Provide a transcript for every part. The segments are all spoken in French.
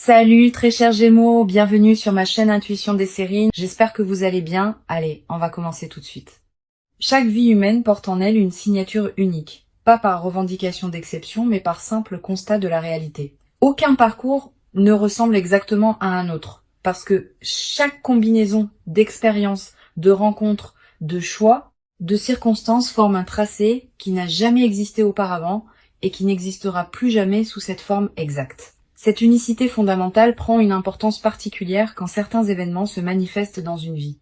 Salut très chers Gémeaux, bienvenue sur ma chaîne Intuition des séries. J'espère que vous allez bien. Allez, on va commencer tout de suite. Chaque vie humaine porte en elle une signature unique, pas par revendication d'exception, mais par simple constat de la réalité. Aucun parcours ne ressemble exactement à un autre, parce que chaque combinaison d'expériences, de rencontres, de choix, de circonstances forme un tracé qui n'a jamais existé auparavant et qui n'existera plus jamais sous cette forme exacte. Cette unicité fondamentale prend une importance particulière quand certains événements se manifestent dans une vie.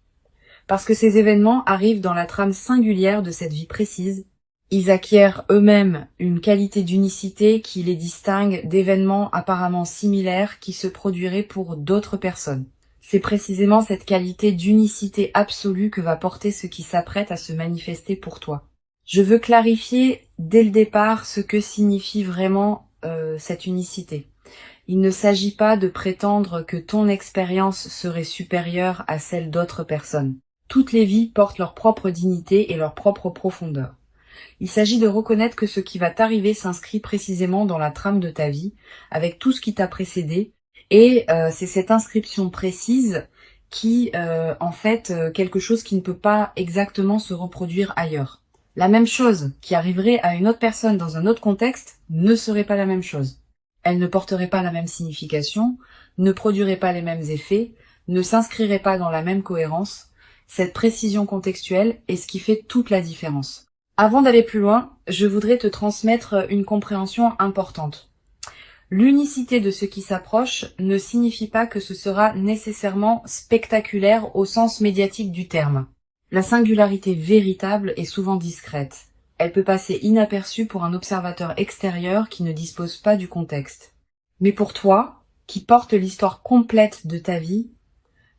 Parce que ces événements arrivent dans la trame singulière de cette vie précise, ils acquièrent eux-mêmes une qualité d'unicité qui les distingue d'événements apparemment similaires qui se produiraient pour d'autres personnes. C'est précisément cette qualité d'unicité absolue que va porter ce qui s'apprête à se manifester pour toi. Je veux clarifier dès le départ ce que signifie vraiment cette unicité. Il ne s'agit pas de prétendre que ton expérience serait supérieure à celle d'autres personnes. Toutes les vies portent leur propre dignité et leur propre profondeur. Il s'agit de reconnaître que ce qui va t'arriver s'inscrit précisément dans la trame de ta vie, avec tout ce qui t'a précédé, et c'est cette inscription précise qui, quelque chose qui ne peut pas exactement se reproduire ailleurs. La même chose qui arriverait à une autre personne dans un autre contexte ne serait pas la même chose. Elle ne porterait pas la même signification, ne produirait pas les mêmes effets, ne s'inscrirait pas dans la même cohérence. Cette précision contextuelle est ce qui fait toute la différence. Avant d'aller plus loin, je voudrais te transmettre une compréhension importante. L'unicité de ce qui s'approche ne signifie pas que ce sera nécessairement spectaculaire au sens médiatique du terme. La singularité véritable est souvent discrète. Elle peut passer inaperçue pour un observateur extérieur qui ne dispose pas du contexte. Mais pour toi, qui porte l'histoire complète de ta vie,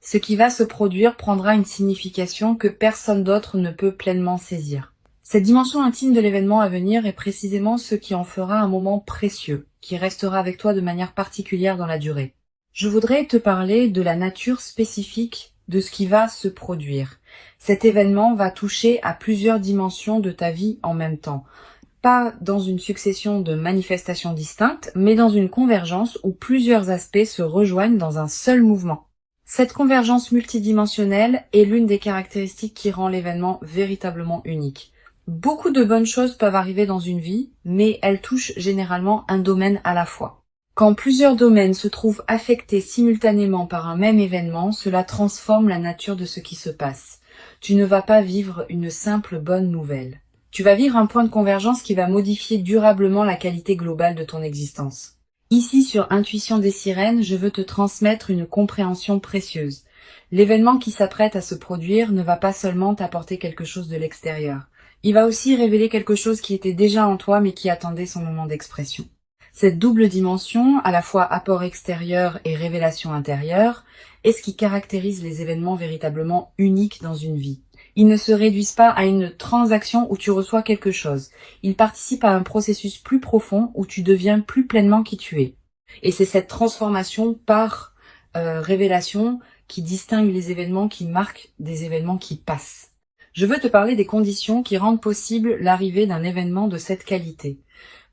ce qui va se produire prendra une signification que personne d'autre ne peut pleinement saisir. Cette dimension intime de l'événement à venir est précisément ce qui en fera un moment précieux, qui restera avec toi de manière particulière dans la durée. Je voudrais te parler de la nature spécifique de ce qui va se produire. Cet événement va toucher à plusieurs dimensions de ta vie en même temps. Pas dans une succession de manifestations distinctes, mais dans une convergence où plusieurs aspects se rejoignent dans un seul mouvement. Cette convergence multidimensionnelle est l'une des caractéristiques qui rend l'événement véritablement unique. Beaucoup de bonnes choses peuvent arriver dans une vie, mais elles touchent généralement un domaine à la fois. Quand plusieurs domaines se trouvent affectés simultanément par un même événement, cela transforme la nature de ce qui se passe. Tu ne vas pas vivre une simple bonne nouvelle. Tu vas vivre un point de convergence qui va modifier durablement la qualité globale de ton existence. Ici, sur Intuition des sirènes, je veux te transmettre une compréhension précieuse. L'événement qui s'apprête à se produire ne va pas seulement t'apporter quelque chose de l'extérieur. Il va aussi révéler quelque chose qui était déjà en toi mais qui attendait son moment d'expression. Cette double dimension, à la fois apport extérieur et révélation intérieure, est ce qui caractérise les événements véritablement uniques dans une vie. Ils ne se réduisent pas à une transaction où tu reçois quelque chose. Ils participent à un processus plus profond où tu deviens plus pleinement qui tu es. Et c'est cette transformation par révélation qui distingue les événements qui marquent des événements qui passent. Je veux te parler des conditions qui rendent possible l'arrivée d'un événement de cette qualité.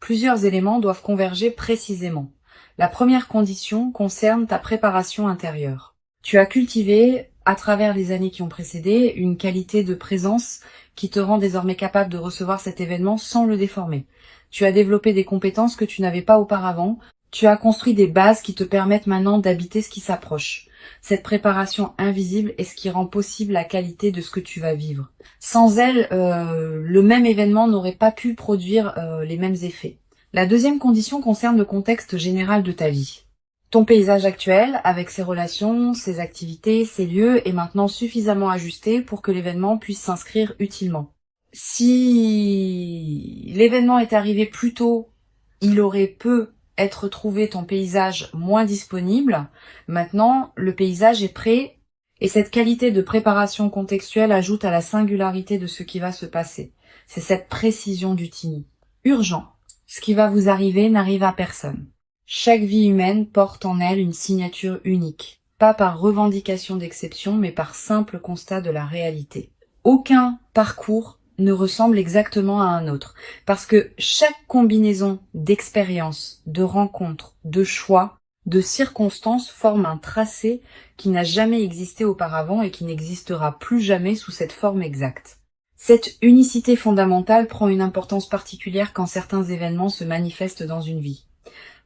Plusieurs éléments doivent converger précisément. La première condition concerne ta préparation intérieure. Tu as cultivé, à travers les années qui ont précédé, une qualité de présence qui te rend désormais capable de recevoir cet événement sans le déformer. Tu as développé des compétences que tu n'avais pas auparavant. Tu as construit des bases qui te permettent maintenant d'habiter ce qui s'approche. Cette préparation invisible est ce qui rend possible la qualité de ce que tu vas vivre. Sans elle, le même événement n'aurait pas pu produire les mêmes effets. La deuxième condition concerne le contexte général de ta vie. Ton paysage actuel, avec ses relations, ses activités, ses lieux, est maintenant suffisamment ajusté pour que l'événement puisse s'inscrire utilement. Si l'événement est arrivé plus tôt, il aurait peu être trouvé ton paysage moins disponible. Maintenant, le paysage est prêt et cette qualité de préparation contextuelle ajoute à la singularité de ce qui va se passer. C'est cette précision du tini. Urgent. Ce qui va vous arriver n'arrive à personne. Chaque vie humaine porte en elle une signature unique, pas par revendication d'exception, mais par simple constat de la réalité. Aucun parcours ne ressemble exactement à un autre, parce que chaque combinaison d'expériences, de rencontres, de choix de circonstances forment un tracé qui n'a jamais existé auparavant et qui n'existera plus jamais sous cette forme exacte. Cette unicité fondamentale prend une importance particulière quand certains événements se manifestent dans une vie,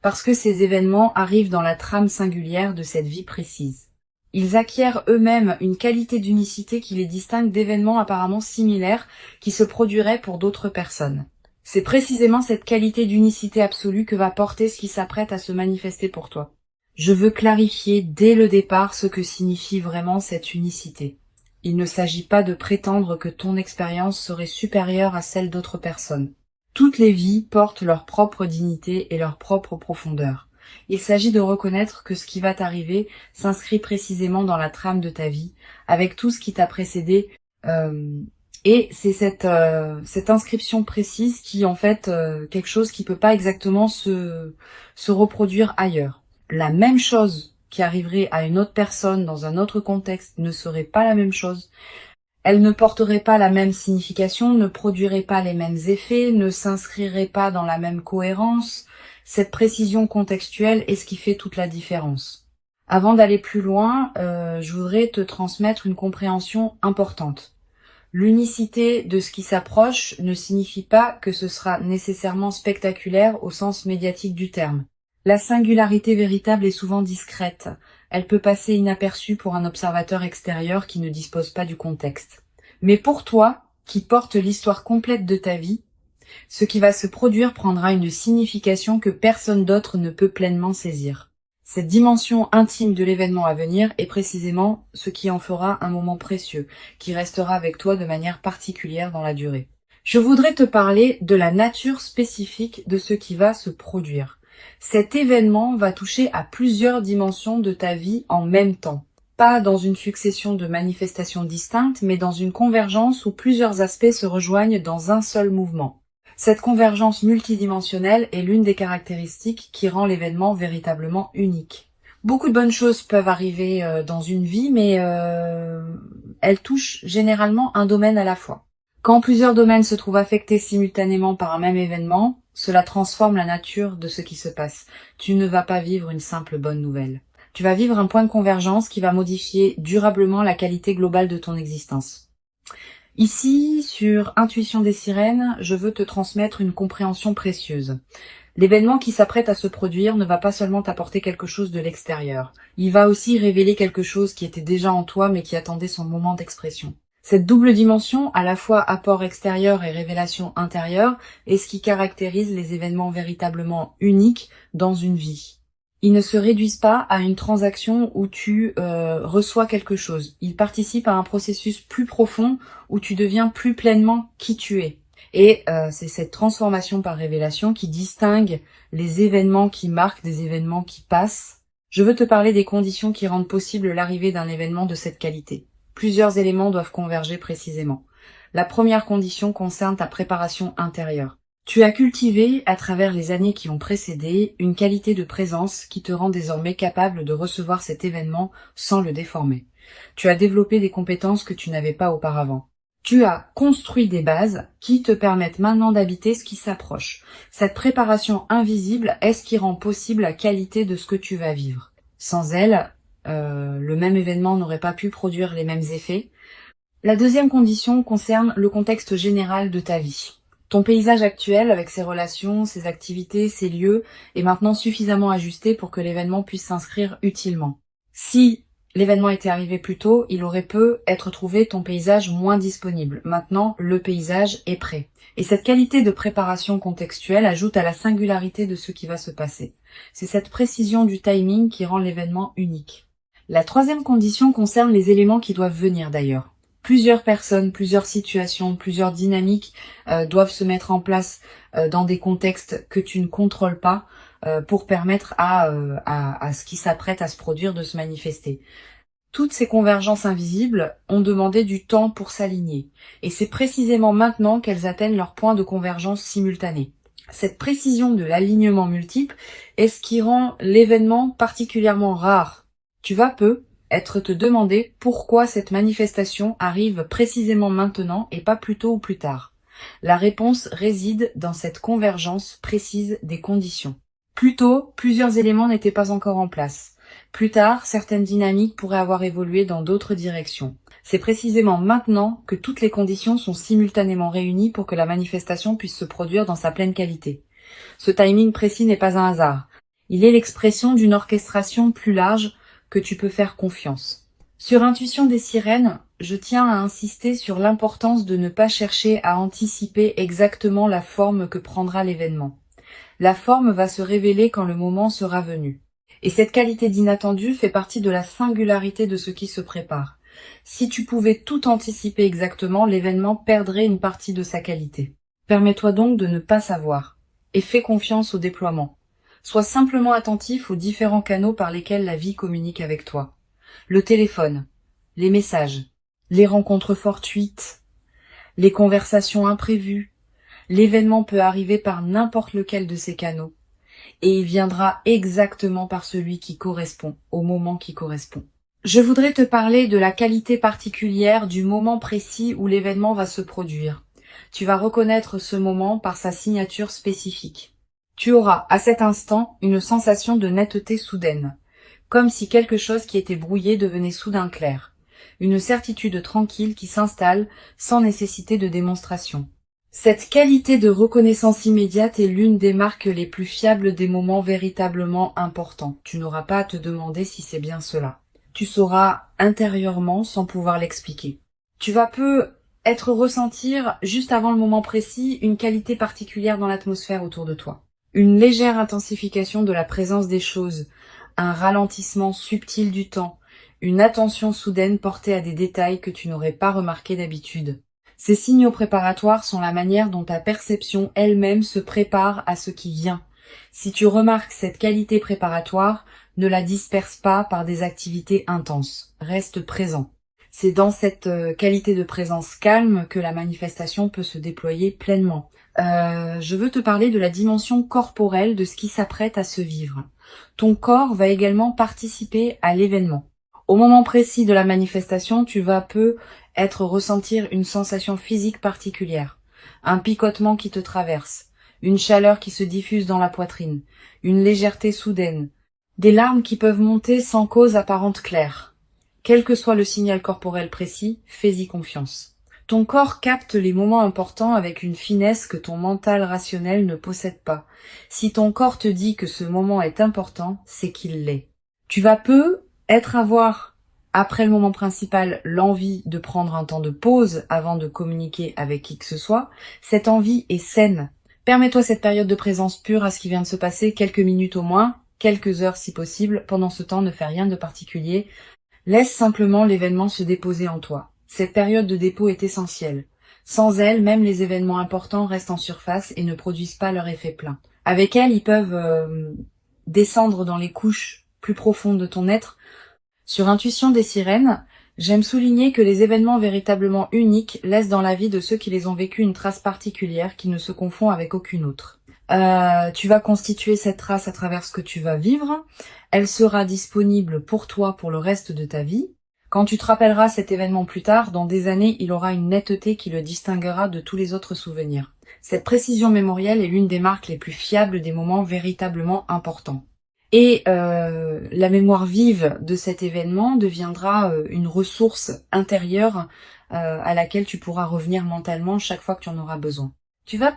parce que ces événements arrivent dans la trame singulière de cette vie précise. Ils acquièrent eux-mêmes une qualité d'unicité qui les distingue d'événements apparemment similaires qui se produiraient pour d'autres personnes. C'est précisément cette qualité d'unicité absolue que va porter ce qui s'apprête à se manifester pour toi. Je veux clarifier dès le départ ce que signifie vraiment cette unicité. Il ne s'agit pas de prétendre que ton expérience serait supérieure à celle d'autres personnes. Toutes les vies portent leur propre dignité et leur propre profondeur. Il s'agit de reconnaître que ce qui va t'arriver s'inscrit précisément dans la trame de ta vie, avec tout ce qui t'a précédé, et c'est cette inscription précise qui en fait quelque chose qui peut pas exactement se reproduire ailleurs. La même chose qui arriverait à une autre personne dans un autre contexte ne serait pas la même chose. Elle ne porterait pas la même signification, ne produirait pas les mêmes effets, ne s'inscrirait pas dans la même cohérence. Cette précision contextuelle est ce qui fait toute la différence. Avant d'aller plus loin, je voudrais te transmettre une compréhension importante. L'unicité de ce qui s'approche ne signifie pas que ce sera nécessairement spectaculaire au sens médiatique du terme. La singularité véritable est souvent discrète. Elle peut passer inaperçue pour un observateur extérieur qui ne dispose pas du contexte. Mais pour toi, qui porte l'histoire complète de ta vie, ce qui va se produire prendra une signification que personne d'autre ne peut pleinement saisir. Cette dimension intime de l'événement à venir est précisément ce qui en fera un moment précieux, qui restera avec toi de manière particulière dans la durée. Je voudrais te parler de la nature spécifique de ce qui va se produire. Cet événement va toucher à plusieurs dimensions de ta vie en même temps. Pas dans une succession de manifestations distinctes, mais dans une convergence où plusieurs aspects se rejoignent dans un seul mouvement. Cette convergence multidimensionnelle est l'une des caractéristiques qui rend l'événement véritablement unique. Beaucoup de bonnes choses peuvent arriver dans une vie, mais elles touchent généralement un domaine à la fois. Quand plusieurs domaines se trouvent affectés simultanément par un même événement, cela transforme la nature de ce qui se passe. Tu ne vas pas vivre une simple bonne nouvelle. Tu vas vivre un point de convergence qui va modifier durablement la qualité globale de ton existence. Ici, sur Intuition des sirènes, je veux te transmettre une compréhension précieuse. L'événement qui s'apprête à se produire ne va pas seulement t'apporter quelque chose de l'extérieur. Il va aussi révéler quelque chose qui était déjà en toi mais qui attendait son moment d'expression. Cette double dimension, à la fois apport extérieur et révélation intérieure, est ce qui caractérise les événements véritablement uniques dans une vie. Ils ne se réduisent pas à une transaction où tu reçois quelque chose. Ils participent à un processus plus profond où tu deviens plus pleinement qui tu es. Et c'est cette transformation par révélation qui distingue les événements qui marquent des événements qui passent. Je veux te parler des conditions qui rendent possible l'arrivée d'un événement de cette qualité. Plusieurs éléments doivent converger précisément. La première condition concerne ta préparation intérieure. Tu as cultivé, à travers les années qui ont précédé, une qualité de présence qui te rend désormais capable de recevoir cet événement sans le déformer. Tu as développé des compétences que tu n'avais pas auparavant. Tu as construit des bases qui te permettent maintenant d'habiter ce qui s'approche. Cette préparation invisible est ce qui rend possible la qualité de ce que tu vas vivre. Sans elle, le même événement n'aurait pas pu produire les mêmes effets. La deuxième condition concerne le contexte général de ta vie. Ton paysage actuel, avec ses relations, ses activités, ses lieux, est maintenant suffisamment ajusté pour que l'événement puisse s'inscrire utilement. Si l'événement était arrivé plus tôt, il aurait pu être trouvé ton paysage moins disponible. Maintenant, le paysage est prêt. Et cette qualité de préparation contextuelle ajoute à la singularité de ce qui va se passer. C'est cette précision du timing qui rend l'événement unique. La troisième condition concerne les éléments qui doivent venir d'ailleurs. Plusieurs personnes, plusieurs situations, plusieurs dynamiques doivent se mettre en place dans des contextes que tu ne contrôles pas pour permettre à ce qui s'apprête à se produire de se manifester. Toutes ces convergences invisibles ont demandé du temps pour s'aligner. Et c'est précisément maintenant qu'elles atteignent leur point de convergence simultané. Cette précision de l'alignement multiple est ce qui rend l'événement particulièrement rare. Tu vas être te demander pourquoi cette manifestation arrive précisément maintenant et pas plus tôt ou plus tard. La réponse réside dans cette convergence précise des conditions. Plus tôt, plusieurs éléments n'étaient pas encore en place. Plus tard, certaines dynamiques pourraient avoir évolué dans d'autres directions. C'est précisément maintenant que toutes les conditions sont simultanément réunies pour que la manifestation puisse se produire dans sa pleine qualité. Ce timing précis n'est pas un hasard. Il est l'expression d'une orchestration plus large que tu peux faire confiance. Sur Intuition des sirènes, je tiens à insister sur l'importance de ne pas chercher à anticiper exactement la forme que prendra l'événement. La forme va se révéler quand le moment sera venu. Et cette qualité d'inattendu fait partie de la singularité de ce qui se prépare. Si tu pouvais tout anticiper exactement, l'événement perdrait une partie de sa qualité. Permets-toi donc de ne pas savoir. Et fais confiance au déploiement. Sois simplement attentif aux différents canaux par lesquels la vie communique avec toi. Le téléphone, les messages, les rencontres fortuites, les conversations imprévues. L'événement peut arriver par n'importe lequel de ces canaux. Et il viendra exactement par celui qui correspond, au moment qui correspond. Je voudrais te parler de la qualité particulière du moment précis où l'événement va se produire. Tu vas reconnaître ce moment par sa signature spécifique. Tu auras, à cet instant, une sensation de netteté soudaine, comme si quelque chose qui était brouillé devenait soudain clair. Une certitude tranquille qui s'installe sans nécessité de démonstration. Cette qualité de reconnaissance immédiate est l'une des marques les plus fiables des moments véritablement importants. Tu n'auras pas à te demander si c'est bien cela. Tu sauras intérieurement sans pouvoir l'expliquer. Tu vas ressentir, juste avant le moment précis, une qualité particulière dans l'atmosphère autour de toi. Une légère intensification de la présence des choses, un ralentissement subtil du temps, une attention soudaine portée à des détails que tu n'aurais pas remarqués d'habitude. Ces signaux préparatoires sont la manière dont ta perception elle-même se prépare à ce qui vient. Si tu remarques cette qualité préparatoire, ne la disperse pas par des activités intenses. Reste présent. C'est dans cette qualité de présence calme que la manifestation peut se déployer pleinement. Je veux te parler de la dimension corporelle de ce qui s'apprête à se vivre. Ton corps va également participer à l'événement. Au moment précis de la manifestation, tu vas ressentir une sensation physique particulière, un picotement qui te traverse, une chaleur qui se diffuse dans la poitrine, une légèreté soudaine, des larmes qui peuvent monter sans cause apparente claire. Quel que soit le signal corporel précis, fais-y confiance. Ton corps capte les moments importants avec une finesse que ton mental rationnel ne possède pas. Si ton corps te dit que ce moment est important, c'est qu'il l'est. Tu vas avoir, après le moment principal, l'envie de prendre un temps de pause avant de communiquer avec qui que ce soit. Cette envie est saine. Permets-toi cette période de présence pure à ce qui vient de se passer, quelques minutes au moins, quelques heures si possible. Pendant ce temps, ne fais rien de particulier. Laisse simplement l'événement se déposer en toi. Cette période de dépôt est essentielle. Sans elle, même les événements importants restent en surface et ne produisent pas leur effet plein. Avec elle, ils peuvent descendre dans les couches plus profondes de ton être. Sur Intuition des sirènes, j'aime souligner que les événements véritablement uniques laissent dans la vie de ceux qui les ont vécus une trace particulière qui ne se confond avec aucune autre. Tu vas constituer cette trace à travers ce que tu vas vivre. Elle sera disponible pour toi pour le reste de ta vie. Quand tu te rappelleras cet événement plus tard, dans des années, il aura une netteté qui le distinguera de tous les autres souvenirs. Cette précision mémorielle est l'une des marques les plus fiables des moments véritablement importants. Et la mémoire vive de cet événement deviendra une ressource intérieure à laquelle tu pourras revenir mentalement chaque fois que tu en auras besoin. Tu vas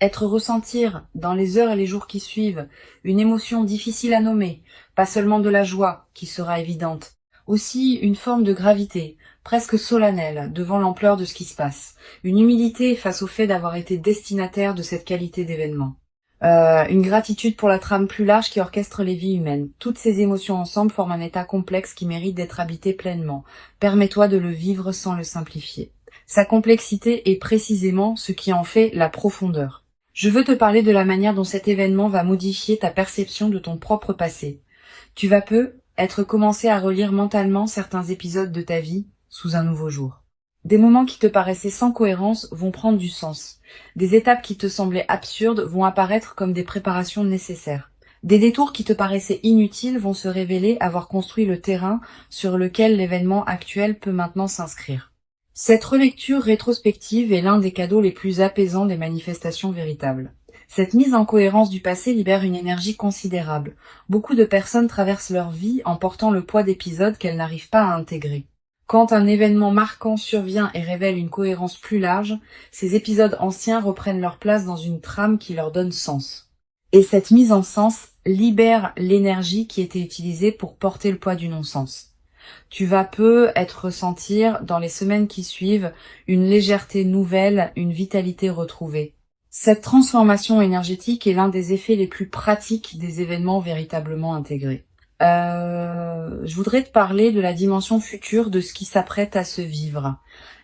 ressentir dans les heures et les jours qui suivent une émotion difficile à nommer, pas seulement de la joie qui sera évidente, aussi une forme de gravité, presque solennelle, devant l'ampleur de ce qui se passe, une humilité face au fait d'avoir été destinataire de cette qualité d'événement. Une gratitude pour la trame plus large qui orchestre les vies humaines. Toutes ces émotions ensemble forment un état complexe qui mérite d'être habité pleinement. Permets-toi de le vivre sans le simplifier. Sa complexité est précisément ce qui en fait la profondeur. Je veux te parler de la manière dont cet événement va modifier ta perception de ton propre passé. Tu vas commencé à relire mentalement certains épisodes de ta vie sous un nouveau jour. Des moments qui te paraissaient sans cohérence vont prendre du sens. Des étapes qui te semblaient absurdes vont apparaître comme des préparations nécessaires. Des détours qui te paraissaient inutiles vont se révéler avoir construit le terrain sur lequel l'événement actuel peut maintenant s'inscrire. Cette relecture rétrospective est l'un des cadeaux les plus apaisants des manifestations véritables. Cette mise en cohérence du passé libère une énergie considérable. Beaucoup de personnes traversent leur vie en portant le poids d'épisodes qu'elles n'arrivent pas à intégrer. Quand un événement marquant survient et révèle une cohérence plus large, ces épisodes anciens reprennent leur place dans une trame qui leur donne sens. Et cette mise en sens libère l'énergie qui était utilisée pour porter le poids du non-sens. Tu vas peu être ressentir, dans les semaines qui suivent, une légèreté nouvelle, une vitalité retrouvée. Cette transformation énergétique est l'un des effets les plus pratiques des événements véritablement intégrés. Je voudrais te parler de la dimension future de ce qui s'apprête à se vivre.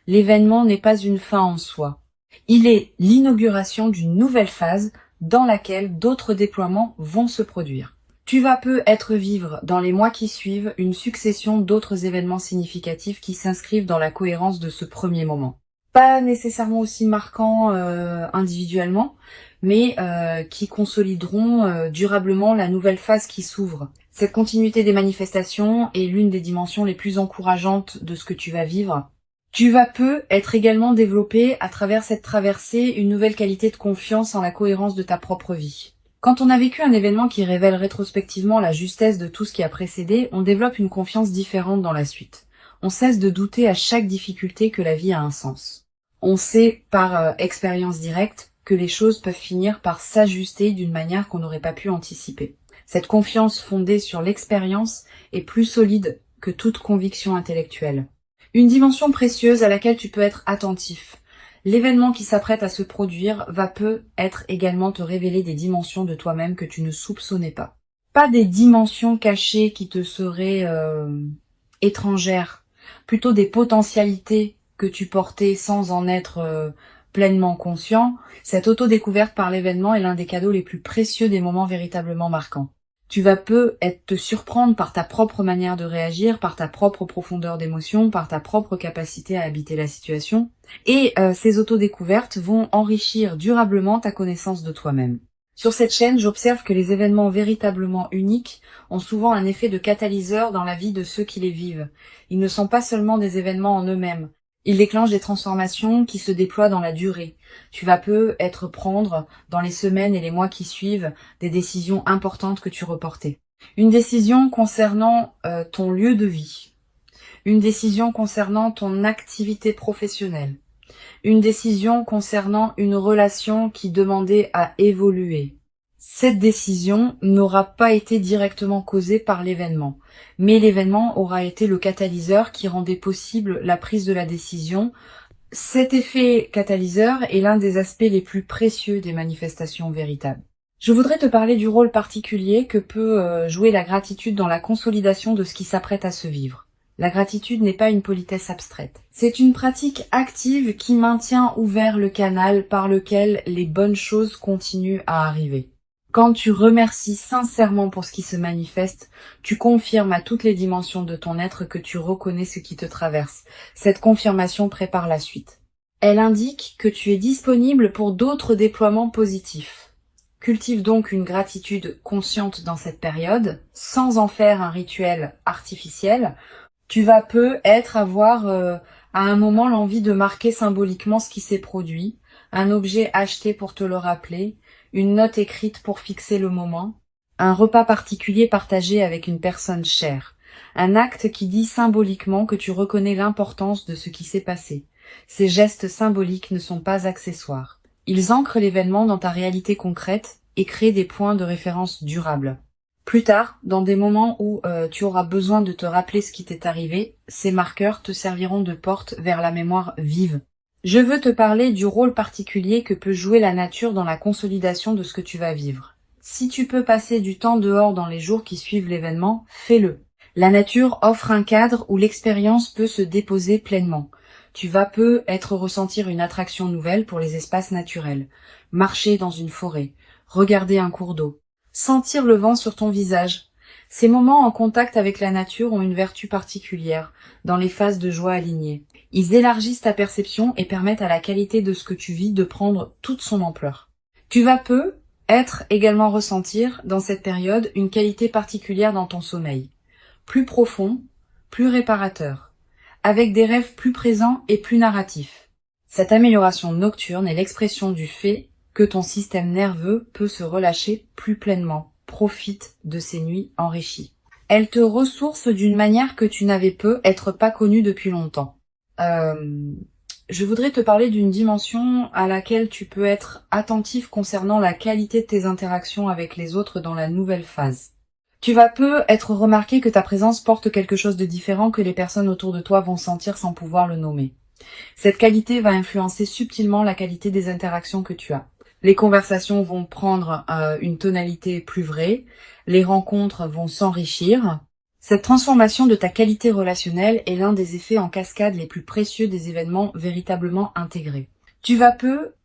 L'événement n'est pas une fin en soi. Il est l'inauguration d'une nouvelle phase dans laquelle d'autres déploiements vont se produire. Tu vas peu être vivre dans les mois qui suivent une succession d'autres événements significatifs qui s'inscrivent dans la cohérence de ce premier moment. Pas nécessairement aussi marquants individuellement, mais qui consolideront durablement la nouvelle phase qui s'ouvre. Cette continuité des manifestations est l'une des dimensions les plus encourageantes de ce que tu vas vivre. Tu vas peu être également développé à travers cette traversée une nouvelle qualité de confiance en la cohérence de ta propre vie. Quand on a vécu un événement qui révèle rétrospectivement la justesse de tout ce qui a précédé, on développe une confiance différente dans la suite. On cesse de douter à chaque difficulté que la vie a un sens. On sait par expérience directe que les choses peuvent finir par s'ajuster d'une manière qu'on n'aurait pas pu anticiper. Cette confiance fondée sur l'expérience est plus solide que toute conviction intellectuelle. Une dimension précieuse à laquelle tu peux être attentif. L'événement qui s'apprête à se produire va peut-être également te révéler des dimensions de toi-même que tu ne soupçonnais pas. Pas des dimensions cachées qui te seraient étrangères, plutôt des potentialités que tu portais sans en être pleinement conscient. Cette auto-découverte par l'événement est l'un des cadeaux les plus précieux des moments véritablement marquants. Tu vas peut-être te surprendre par ta propre manière de réagir, par ta propre profondeur d'émotion, par ta propre capacité à habiter la situation. Et ces autodécouvertes vont enrichir durablement ta connaissance de toi-même. Sur cette chaîne, j'observe que les événements véritablement uniques ont souvent un effet de catalyseur dans la vie de ceux qui les vivent. Ils ne sont pas seulement des événements en eux-mêmes. Ils déclenchent des transformations qui se déploient dans la durée. Tu vas peut-être prendre, dans les semaines et les mois qui suivent, des décisions importantes que tu reportais. Une décision concernant ton lieu de vie. Une décision concernant ton activité professionnelle. Une décision concernant une relation qui demandait à évoluer. Cette décision n'aura pas été directement causée par l'événement, mais l'événement aura été le catalyseur qui rendait possible la prise de la décision. Cet effet catalyseur est l'un des aspects les plus précieux des manifestations véritables. Je voudrais te parler du rôle particulier que peut jouer la gratitude dans la consolidation de ce qui s'apprête à se vivre. La gratitude n'est pas une politesse abstraite. C'est une pratique active qui maintient ouvert le canal par lequel les bonnes choses continuent à arriver. Quand tu remercies sincèrement pour ce qui se manifeste, tu confirmes à toutes les dimensions de ton être que tu reconnais ce qui te traverse. Cette confirmation prépare la suite. Elle indique que tu es disponible pour d'autres déploiements positifs. Cultive donc une gratitude consciente dans cette période, sans en faire un rituel artificiel. Tu vas peut-être avoir à un moment l'envie de marquer symboliquement ce qui s'est produit, un objet acheté pour te le rappeler, une note écrite pour fixer le moment, un repas particulier partagé avec une personne chère, un acte qui dit symboliquement que tu reconnais l'importance de ce qui s'est passé. Ces gestes symboliques ne sont pas accessoires. Ils ancrent l'événement dans ta réalité concrète et créent des points de référence durables. Plus tard, dans des moments où tu auras besoin de te rappeler ce qui t'est arrivé, ces marqueurs te serviront de porte vers la mémoire vive. Je veux te parler du rôle particulier que peut jouer la nature dans la consolidation de ce que tu vas vivre. Si tu peux passer du temps dehors dans les jours qui suivent l'événement, fais-le. La nature offre un cadre où l'expérience peut se déposer pleinement. Tu vas peut-être ressentir une attraction nouvelle pour les espaces naturels. Marcher dans une forêt, regarder un cours d'eau, sentir le vent sur ton visage. Ces moments en contact avec la nature ont une vertu particulière, dans les phases de joie alignées. Ils élargissent ta perception et permettent à la qualité de ce que tu vis de prendre toute son ampleur. Tu vas peut-être également ressentir, dans cette période, une qualité particulière dans ton sommeil. Plus profond, plus réparateur, avec des rêves plus présents et plus narratifs. Cette amélioration nocturne est l'expression du fait que ton système nerveux peut se relâcher plus pleinement. Profite de ces nuits enrichies. Elles te ressourcent d'une manière que tu n'avais peut-être pas connue depuis longtemps. Je voudrais te parler d'une dimension à laquelle tu peux être attentif concernant la qualité de tes interactions avec les autres dans la nouvelle phase. Tu vas être remarqué que ta présence porte quelque chose de différent que les personnes autour de toi vont sentir sans pouvoir le nommer. Cette qualité va influencer subtilement la qualité des interactions que tu as. Les conversations vont prendre une tonalité plus vraie, les rencontres vont s'enrichir. Cette transformation de ta qualité relationnelle est l'un des effets en cascade les plus précieux des événements véritablement intégrés. Tu vas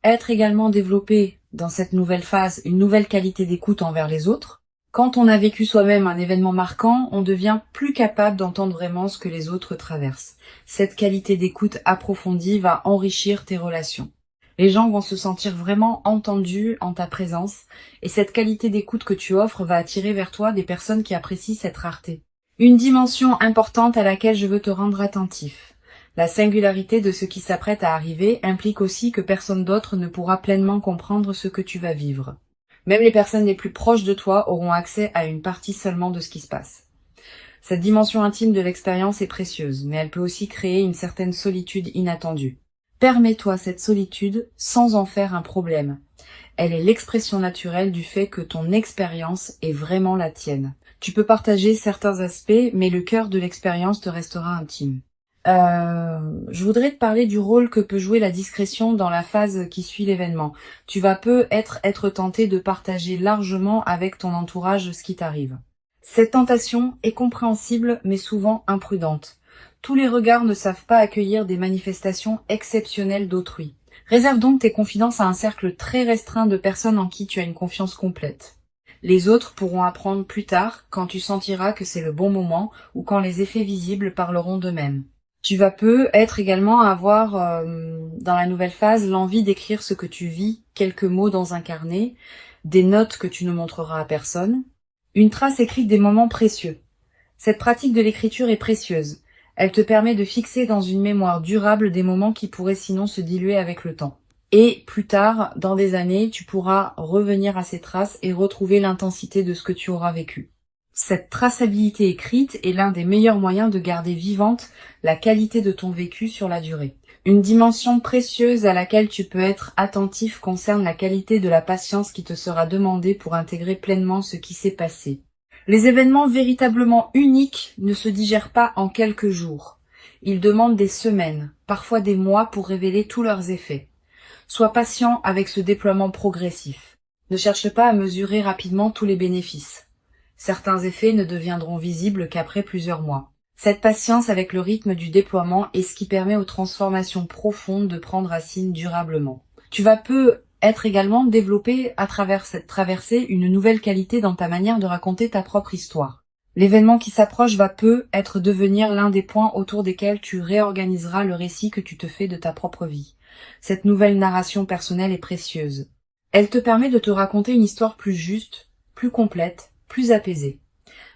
être également développé dans cette nouvelle phase une nouvelle qualité d'écoute envers les autres. Quand on a vécu soi-même un événement marquant, on devient plus capable d'entendre vraiment ce que les autres traversent. Cette qualité d'écoute approfondie va enrichir tes relations. Les gens vont se sentir vraiment entendus en ta présence, et cette qualité d'écoute que tu offres va attirer vers toi des personnes qui apprécient cette rareté. Une dimension importante à laquelle je veux te rendre attentif. La singularité de ce qui s'apprête à arriver implique aussi que personne d'autre ne pourra pleinement comprendre ce que tu vas vivre. Même les personnes les plus proches de toi auront accès à une partie seulement de ce qui se passe. Cette dimension intime de l'expérience est précieuse, mais elle peut aussi créer une certaine solitude inattendue. Permets-toi cette solitude sans en faire un problème. Elle est l'expression naturelle du fait que ton expérience est vraiment la tienne. Tu peux partager certains aspects, mais le cœur de l'expérience te restera intime. Je voudrais te parler du rôle que peut jouer la discrétion dans la phase qui suit l'événement. Tu vas être tenté de partager largement avec ton entourage ce qui t'arrive. Cette tentation est compréhensible, mais souvent imprudente. Tous les regards ne savent pas accueillir des manifestations exceptionnelles d'autrui. Réserve donc tes confidences à un cercle très restreint de personnes en qui tu as une confiance complète. Les autres pourront apprendre plus tard, quand tu sentiras que c'est le bon moment ou quand les effets visibles parleront d'eux-mêmes. Tu vas être également avoir, dans la nouvelle phase, l'envie d'écrire ce que tu vis, quelques mots dans un carnet, des notes que tu ne montreras à personne, une trace écrite des moments précieux. Cette pratique de l'écriture est précieuse. Elle te permet de fixer dans une mémoire durable des moments qui pourraient sinon se diluer avec le temps. Et plus tard, dans des années, tu pourras revenir à ces traces et retrouver l'intensité de ce que tu auras vécu. Cette traçabilité écrite est l'un des meilleurs moyens de garder vivante la qualité de ton vécu sur la durée. Une dimension précieuse à laquelle tu peux être attentif concerne la qualité de la patience qui te sera demandée pour intégrer pleinement ce qui s'est passé. Les événements véritablement uniques ne se digèrent pas en quelques jours. Ils demandent des semaines, parfois des mois pour révéler tous leurs effets. Sois patient avec ce déploiement progressif. Ne cherche pas à mesurer rapidement tous les bénéfices. Certains effets ne deviendront visibles qu'après plusieurs mois. Cette patience avec le rythme du déploiement est ce qui permet aux transformations profondes de prendre racine durablement. Tu vas être également développé à travers cette traversée une nouvelle qualité dans ta manière de raconter ta propre histoire. L'événement qui s'approche va être devenir l'un des points autour desquels tu réorganiseras le récit que tu te fais de ta propre vie. Cette nouvelle narration personnelle est précieuse. Elle te permet de te raconter une histoire plus juste, plus complète, plus apaisée.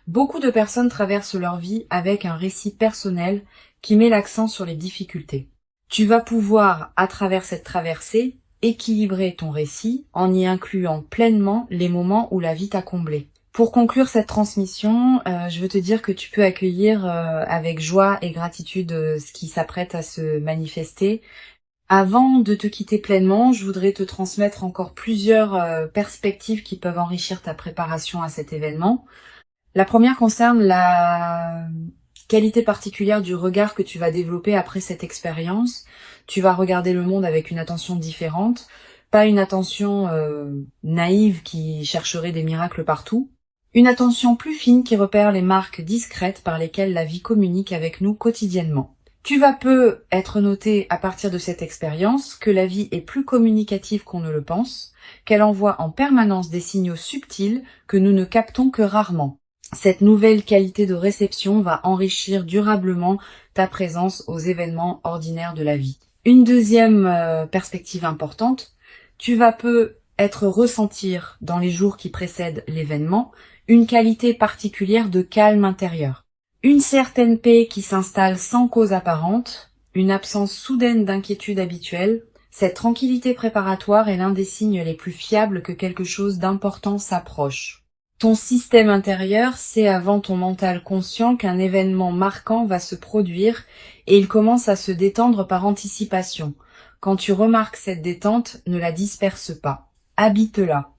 Beaucoup de personnes traversent leur vie avec un récit personnel qui met l'accent sur les difficultés. Tu vas pouvoir, à travers cette traversée, équilibrer ton récit en y incluant pleinement les moments où la vie t'a comblé. Pour conclure cette transmission, je veux te dire que tu peux accueillir avec joie et gratitude ce qui s'apprête à se manifester. Avant de te quitter pleinement, je voudrais te transmettre encore plusieurs perspectives qui peuvent enrichir ta préparation à cet événement. La première concerne la qualité particulière du regard que tu vas développer après cette expérience. Tu vas regarder le monde avec une attention différente, pas une attention naïve qui chercherait des miracles partout, une attention plus fine qui repère les marques discrètes par lesquelles la vie communique avec nous quotidiennement. Tu vas être noté à partir de cette expérience que la vie est plus communicative qu'on ne le pense, qu'elle envoie en permanence des signaux subtils que nous ne captons que rarement. Cette nouvelle qualité de réception va enrichir durablement ta présence aux événements ordinaires de la vie. Une deuxième perspective importante, tu vas être ressentir dans les jours qui précèdent l'événement une qualité particulière de calme intérieur. Une certaine paix qui s'installe sans cause apparente, une absence soudaine d'inquiétude habituelle, Cette tranquillité préparatoire est l'un des signes les plus fiables que quelque chose d'important s'approche. Ton système intérieur sait avant ton mental conscient qu'un événement marquant va se produire et il commence à se détendre par anticipation. Quand tu remarques cette détente, ne la disperse pas. Habite-la.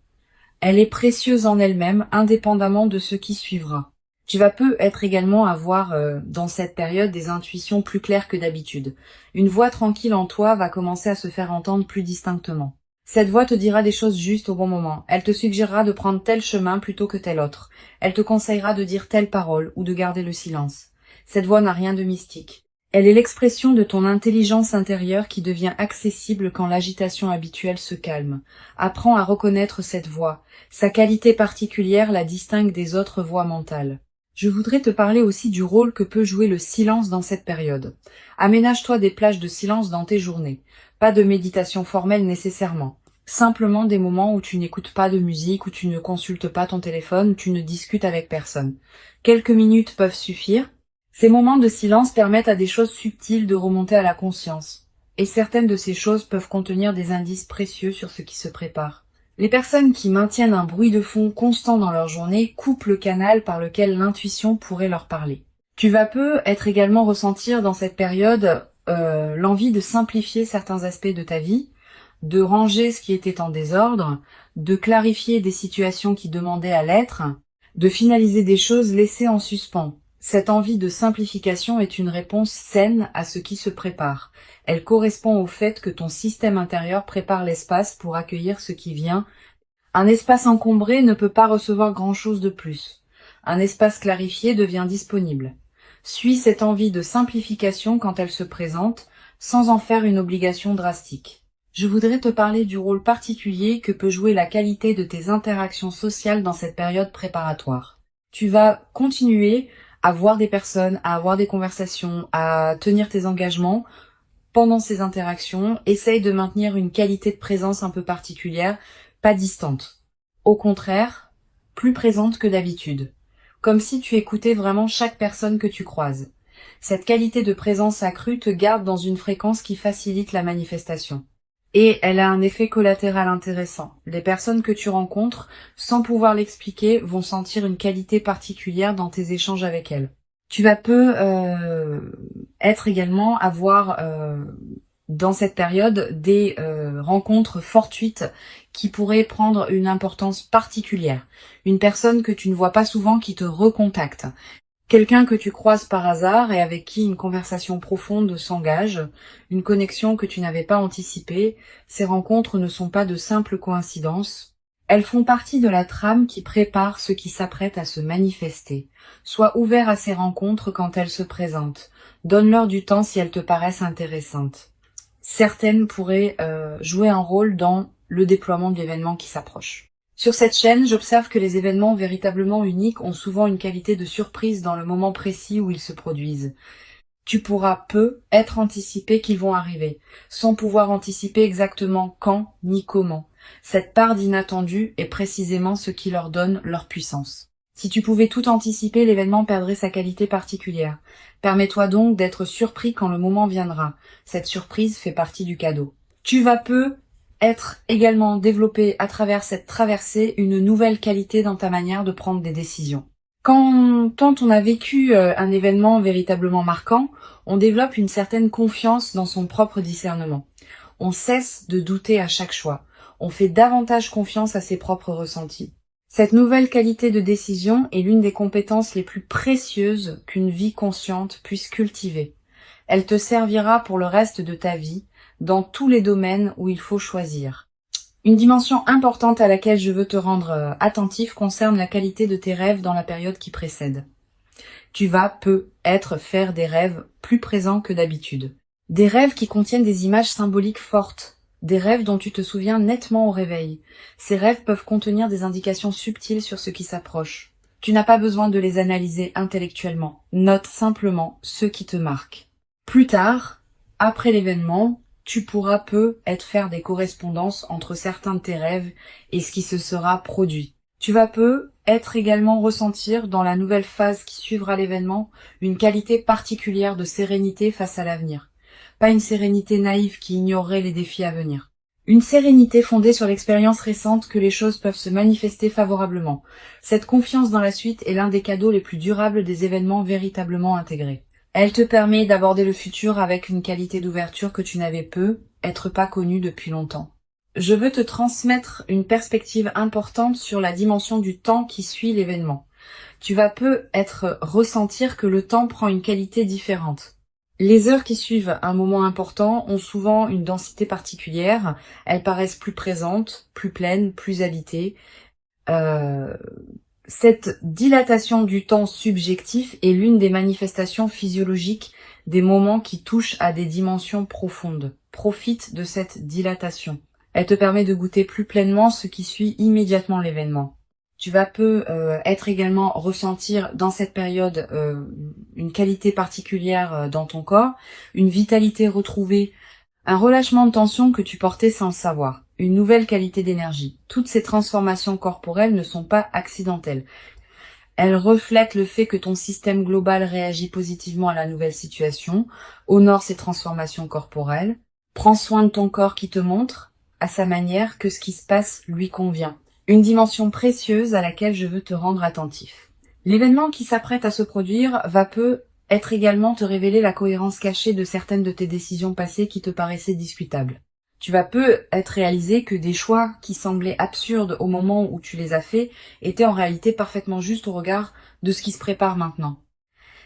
Elle est précieuse en elle-même, indépendamment de ce qui suivra. Tu vas peut-être également avoir dans cette période des intuitions plus claires que d'habitude. Une voix tranquille en toi va commencer à se faire entendre plus distinctement. Cette voix te dira des choses justes au bon moment. Elle te suggérera de prendre tel chemin plutôt que tel autre. Elle te conseillera de dire telle parole ou de garder le silence. Cette voix n'a rien de mystique. Elle est l'expression de ton intelligence intérieure qui devient accessible quand l'agitation habituelle se calme. Apprends à reconnaître cette voix. Sa qualité particulière la distingue des autres voix mentales. Je voudrais te parler aussi du rôle que peut jouer le silence dans cette période. Aménage-toi des plages de silence dans tes journées. Pas de méditation formelle nécessairement. Simplement des moments où tu n'écoutes pas de musique, où tu ne consultes pas ton téléphone, où tu ne discutes avec personne. Quelques minutes peuvent suffire. Ces moments de silence permettent à des choses subtiles de remonter à la conscience. Et certaines de ces choses peuvent contenir des indices précieux sur ce qui se prépare. Les personnes qui maintiennent un bruit de fond constant dans leur journée coupent le canal par lequel l'intuition pourrait leur parler. Tu vas peut-être également ressentir dans cette période l'envie de simplifier certains aspects de ta vie, de ranger ce qui était en désordre, de clarifier des situations qui demandaient à l'être, de finaliser des choses laissées en suspens. Cette envie de simplification est une réponse saine à ce qui se prépare. Elle correspond au fait que ton système intérieur prépare l'espace pour accueillir ce qui vient. Un espace encombré ne peut pas recevoir grand-chose de plus. Un espace clarifié devient disponible. Suis cette envie de simplification quand elle se présente, sans en faire une obligation drastique. Je voudrais te parler du rôle particulier que peut jouer la qualité de tes interactions sociales dans cette période préparatoire. Tu vas continuer à voir des personnes, à avoir des conversations, à tenir tes engagements. Pendant ces interactions, essaye de maintenir une qualité de présence un peu particulière, pas distante. Au contraire, plus présente que d'habitude. Comme si tu écoutais vraiment chaque personne que tu croises. Cette qualité de présence accrue te garde dans une fréquence qui facilite la manifestation. Et elle a un effet collatéral intéressant. Les personnes que tu rencontres, sans pouvoir l'expliquer, vont sentir une qualité particulière dans tes échanges avec elles. Tu vas être également avoir dans cette période des rencontres fortuites qui pourraient prendre une importance particulière. Une personne que tu ne vois pas souvent qui te recontacte. Quelqu'un que tu croises par hasard et avec qui une conversation profonde s'engage, une connexion que tu n'avais pas anticipée. Ces rencontres ne sont pas de simples coïncidences. Elles font partie de la trame qui prépare ce qui s'apprête à se manifester. Sois ouvert à ces rencontres quand elles se présentent. Donne-leur du temps si elles te paraissent intéressantes. Certaines pourraient jouer un rôle dans le déploiement de l'événement qui s'approche. Sur cette chaîne, j'observe que les événements véritablement uniques ont souvent une qualité de surprise dans le moment précis où ils se produisent. Tu pourras être anticipé qu'ils vont arriver, sans pouvoir anticiper exactement quand ni comment. Cette part d'inattendu est précisément ce qui leur donne leur puissance. Si tu pouvais tout anticiper, l'événement perdrait sa qualité particulière. Permets-toi donc d'être surpris quand le moment viendra. Cette surprise fait partie du cadeau. Tu vas être également développé à travers cette traversée une nouvelle qualité dans ta manière de prendre des décisions. Quand on a vécu un événement véritablement marquant, on développe une certaine confiance dans son propre discernement. On cesse de douter à chaque choix. On fait davantage confiance à ses propres ressentis. Cette nouvelle qualité de décision est l'une des compétences les plus précieuses qu'une vie consciente puisse cultiver. Elle te servira pour le reste de ta vie, dans tous les domaines où il faut choisir. Une dimension importante à laquelle je veux te rendre attentif concerne la qualité de tes rêves dans la période qui précède. Tu vas peut-être faire des rêves plus présents que d'habitude. Des rêves qui contiennent des images symboliques fortes. Des rêves dont tu te souviens nettement au réveil. Ces rêves peuvent contenir des indications subtiles sur ce qui s'approche. Tu n'as pas besoin de les analyser intellectuellement. Note simplement ce qui te marque. Plus tard, après l'événement, tu pourras peut-être faire des correspondances entre certains de tes rêves et ce qui se sera produit. Tu vas peut-être également ressentir dans la nouvelle phase qui suivra l'événement une qualité particulière de sérénité face à l'avenir. pas une sérénité naïve qui ignorerait les défis à venir. Une sérénité fondée sur l'expérience récente que les choses peuvent se manifester favorablement. Cette confiance dans la suite est l'un des cadeaux les plus durables des événements véritablement intégrés. Elle te permet d'aborder le futur avec une qualité d'ouverture que tu n'avais être pas connue depuis longtemps. Je veux te transmettre une perspective importante sur la dimension du temps qui suit l'événement. Tu vas ressentir que le temps prend une qualité différente. Les heures qui suivent un moment important ont souvent une densité particulière, elles paraissent plus présentes, plus pleines, plus habitées. Cette dilatation du temps subjectif est l'une des manifestations physiologiques des moments qui touchent à des dimensions profondes. Profite de cette dilatation. Elle te permet de goûter plus pleinement ce qui suit immédiatement l'événement. Tu vas être également ressentir dans cette période une qualité particulière dans ton corps, une vitalité retrouvée, un relâchement de tension que tu portais sans le savoir, une nouvelle qualité d'énergie. Toutes ces transformations corporelles ne sont pas accidentelles. Elles reflètent le fait que ton système global réagit positivement à la nouvelle situation, honore ces transformations corporelles, prends soin de ton corps qui te montre, à sa manière, que ce qui se passe lui convient. Une dimension précieuse à laquelle je veux te rendre attentif. L'événement qui s'apprête à se produire être également te révéler la cohérence cachée de certaines de tes décisions passées qui te paraissaient discutables. Tu vas être réaliser que des choix qui semblaient absurdes au moment où tu les as faits étaient en réalité parfaitement justes au regard de ce qui se prépare maintenant.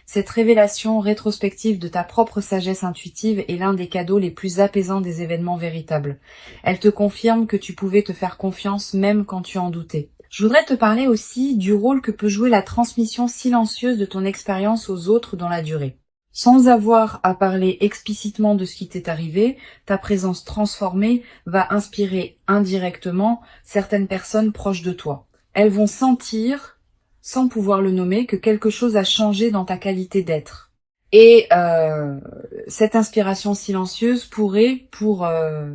Cette révélation rétrospective de ta propre sagesse intuitive est l'un des cadeaux les plus apaisants des événements véritables. Elle te confirme que tu pouvais te faire confiance même quand tu en doutais. Je voudrais te parler aussi du rôle que peut jouer la transmission silencieuse de ton expérience aux autres dans la durée. Sans avoir à parler explicitement de ce qui t'est arrivé, ta présence transformée va inspirer indirectement certaines personnes proches de toi. Elles vont sentir, sans pouvoir le nommer, que quelque chose a changé dans ta qualité d'être. Et cette inspiration silencieuse pourrait, pour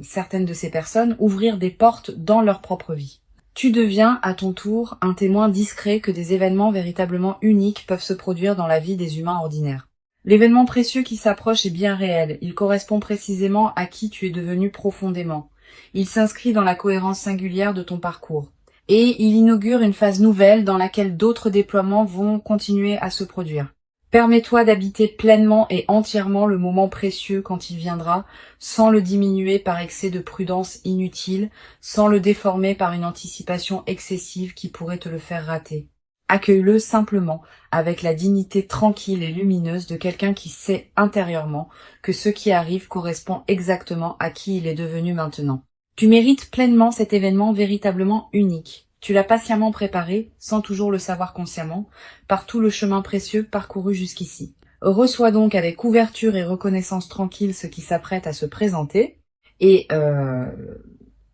certaines de ces personnes, ouvrir des portes dans leur propre vie. Tu deviens, à ton tour, un témoin discret que des événements véritablement uniques peuvent se produire dans la vie des humains ordinaires. L'événement précieux qui s'approche est bien réel, il correspond précisément à qui tu es devenu profondément. Il s'inscrit dans la cohérence singulière de ton parcours. Et il inaugure une phase nouvelle dans laquelle d'autres déploiements vont continuer à se produire. Permets-toi d'habiter pleinement et entièrement le moment précieux quand il viendra, sans le diminuer par excès de prudence inutile, sans le déformer par une anticipation excessive qui pourrait te le faire rater. Accueille-le simplement, avec la dignité tranquille et lumineuse de quelqu'un qui sait intérieurement que ce qui arrive correspond exactement à qui il est devenu maintenant. Tu mérites pleinement cet événement véritablement unique. Tu l'as patiemment préparé, sans toujours le savoir consciemment, par tout le chemin précieux parcouru jusqu'ici. Reçois donc avec ouverture et reconnaissance tranquille ce qui s'apprête à se présenter, et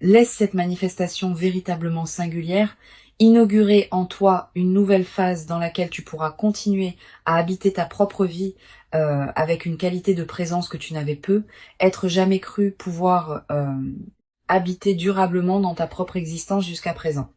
laisse cette manifestation véritablement singulière inaugurer en toi une nouvelle phase dans laquelle tu pourras continuer à habiter ta propre vie avec une qualité de présence que tu n'avais être jamais cru pouvoir habiter durablement dans ta propre existence jusqu'à présent.